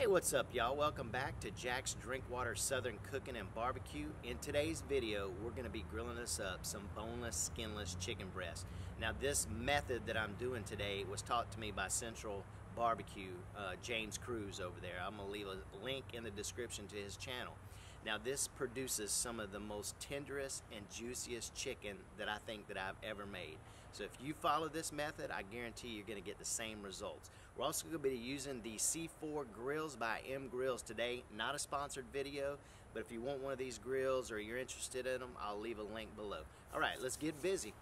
Hey, what's up, y'all? Welcome back to Jack's Drinkwater Southern Cooking and Barbecue. In today's video, we're going to be grilling us up some boneless, skinless chicken breast. Now, this method that I'm doing today was taught to me by Central Barbecue, James Cruz over there. I'm going to leave a link in the description to his channel. Now, this produces some of the most tenderest and juiciest chicken that I think that I've ever made. So if you follow this method, I guarantee you're going to get the same results. We're also going to be using the C4 grills by M Grills today. Not a sponsored video, but if you want one of these grills or you're interested in them, I'll leave a link below. All right, let's get busy.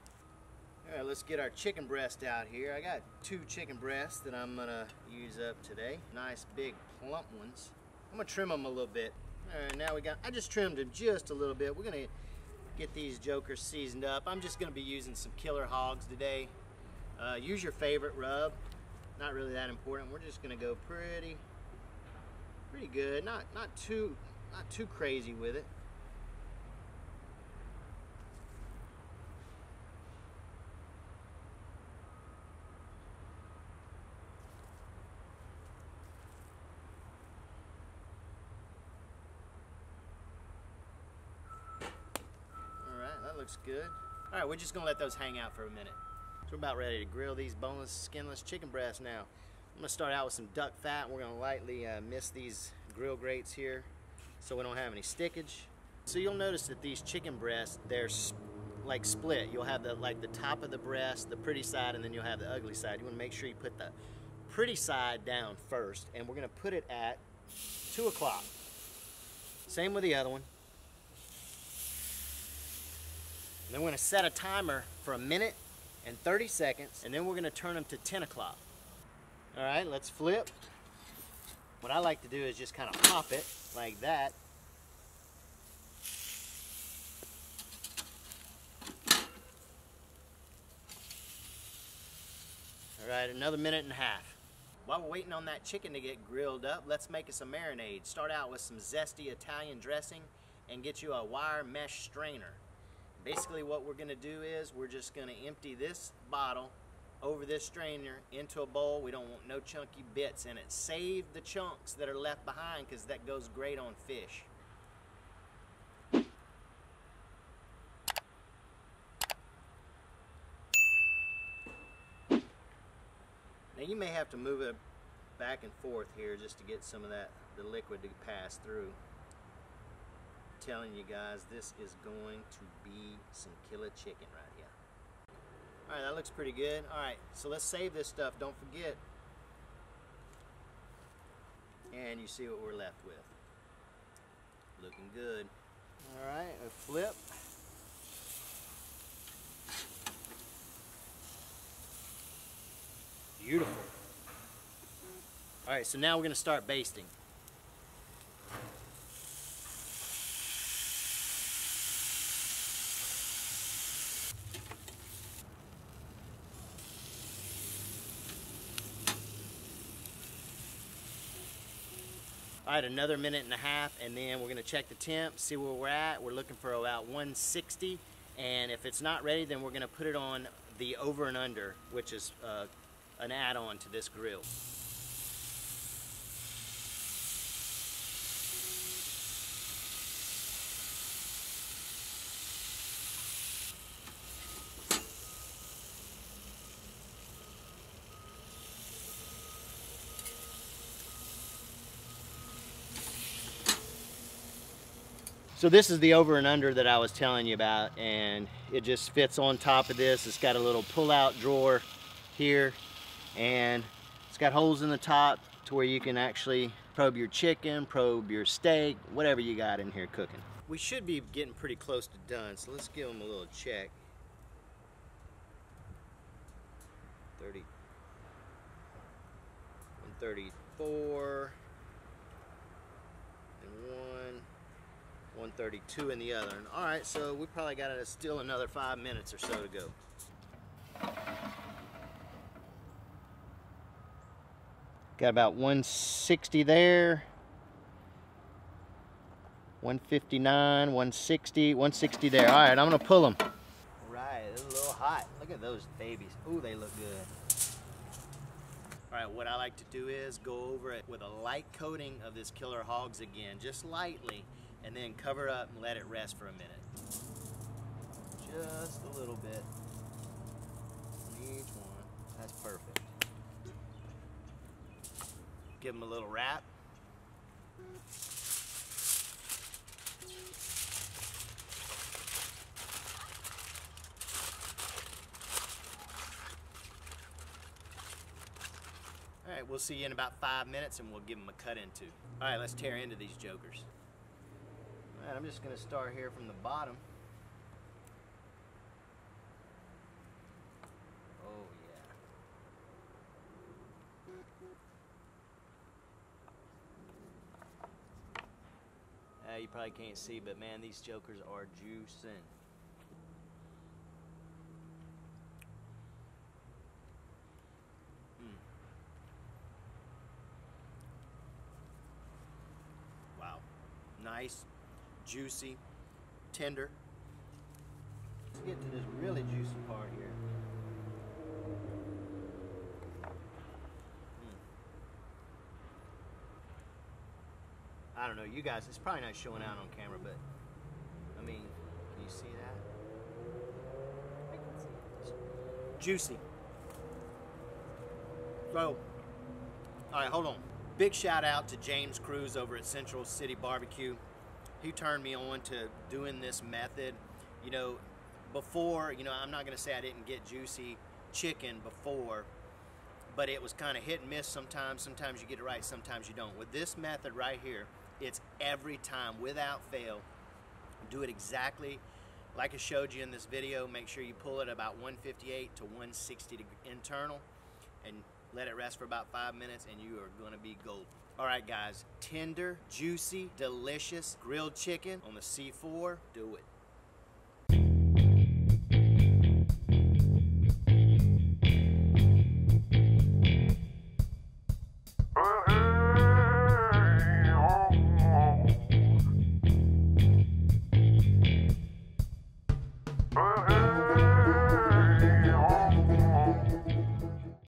All right, let's get our chicken breast out here. I got 2 chicken breasts that I'm going to use up today. Nice big plump ones. I'm going to trim them a little bit. All right, now I just trimmed them just a little bit. We're going to get these jokers seasoned up. I'm just going to be using some killer hogs today. Use your favorite rub. Not really that important. We're just going to go pretty good. Not too crazy with it. Looks good. All right, we're just gonna let those hang out for a minute. So we're about ready to grill these boneless, skinless chicken breasts now. I'm gonna start out with some duck fat. We're gonna lightly mist these grill grates here so we don't have any stickage. So you'll notice that these chicken breasts, they're like split. You'll have the top of the breast, the pretty side, and then you'll have the ugly side. You wanna make sure you put the pretty side down first, and we're gonna put it at 2 o'clock. Same with the other one. Then we're going to set a timer for 1 minute and 30 seconds, and then we're going to turn them to 10 o'clock. All right, let's flip. What I like to do is just kind of pop it like that. All right, another 1.5 minutes. While we're waiting on that chicken to get grilled up, let's make us a marinade. Start out with some zesty Italian dressing and get you a wire mesh strainer. Basically what we're going to do is we're just going to empty this bottle over this strainer into a bowl. We don't want no chunky bits in it. Save the chunks that are left behind because that goes great on fish. Now you may have to move it back and forth here just to get some of the liquid to pass through. Telling you guys, this is going to be some killer chicken right here. All right, that looks pretty good. All right, so let's save this stuff. Don't forget. And you see what we're left with. Looking good. All right, a flip. Beautiful. All right, so now we're going to start basting. All right, another 1.5 minutes, and then we're gonna check the temp, see where we're at. We're looking for about 160, and if it's not ready, then we're gonna put it on the over and under, which is an add-on to this grill. So this is the over and under that I was telling you about, and it just fits on top of this. It's got a little pull-out drawer here, and it's got holes in the top to where you can actually probe your chicken, probe your steak, whatever you got in here cooking. We should be getting pretty close to done, so let's give them a little check. 134, and 132 in the other. All right, so we probably got still another 5 minutes or so to go. Got about 160 there, 159, 160, 160 there. All right, I'm gonna pull them. All right, they're a little hot. Look at those babies. Ooh, they look good. All right, what I like to do is go over it with a light coating of this Killer Hogs again, just lightly, and then cover up and let it rest for a minute. Just a little bit on each one. That's perfect. Give them a little wrap. All right, we'll see you in about 5 minutes and we'll give them a cut into. All right, let's tear into these jokers. All right, I'm just gonna start here from the bottom. Oh yeah. You probably can't see, but man, these jokers are juicing. Wow. Nice, juicy, tender. Let's get to this really juicy part here. I don't know, you guys, it's probably not showing out on camera, but I mean, can you see that? I can see it. Juicy. So, all right, hold on. Big shout out to James Cruz over at Central City Barbecue. He turned me on to doing this method. You know, before, you know, I'm not gonna say I didn't get juicy chicken before, but it was kind of hit and miss sometimes. Sometimes you get it right, sometimes you don't. With this method right here, it's every time, without fail. Do it exactly like I showed you in this video. Make sure you pull it about 158 to 160 internal and let it rest for about 5 minutes and you are gonna be golden. All right guys, tender, juicy, delicious grilled chicken on the C4, do it.